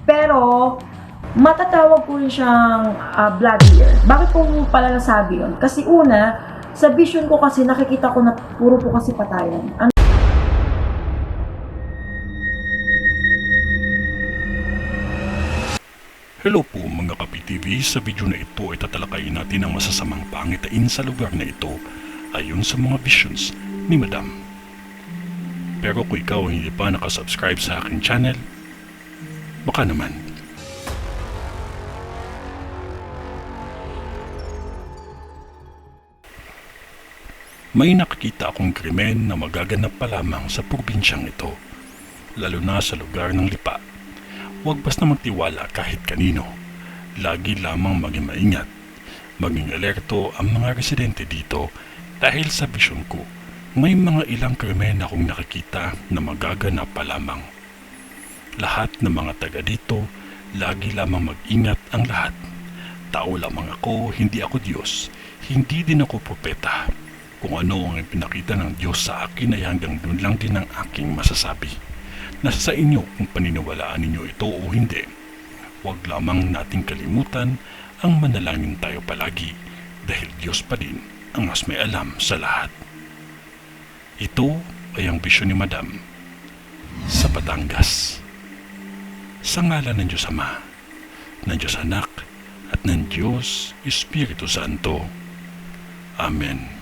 Pero, matatawag ko rin siyang vlogger. Bakit ko pala nasabi yun? Kasi una, sa vision ko kasi nakikita ko na puro po kasi patayan. Hello po mga Kapi-TV, sa video na ito ay tatalakayin natin ang masasamang pangitain sa lugar na ito ayon sa mga visions ni Madam. Pero kung ikaw ay hindi pa nakasubscribe sa aking channel, baka naman. May nakikita akong krimen na magaganap pa lamang sa probinsyang ito, lalo na sa lugar ng Lipa. Huwag basta magtiwala kahit kanino. Lagi lamang maging maingat. Maging alerto ang mga residente dito dahil sa vision ko, may mga ilang krimen akong nakikita na magaganap pa lamang. Lahat ng mga taga dito, lagi lamang mag-ingat ang lahat. Tao lamang ako, hindi ako Diyos. Hindi din ako propeta. Kung ano ang pinakita ng Diyos sa akin ay hanggang doon lang din ang aking masasabi. Nasa sa inyo kung paniniwalaan ninyo ito o hindi. Huwag lamang nating kalimutan ang manalangin tayo palagi dahil Diyos pa din ang mas may alam sa lahat. Ito ay ang bisyon ni Madam sa Batangas. Sa ngalan ng Diyos Ama, ng Diyos Anak at ng Diyos Espiritu Santo. Amen.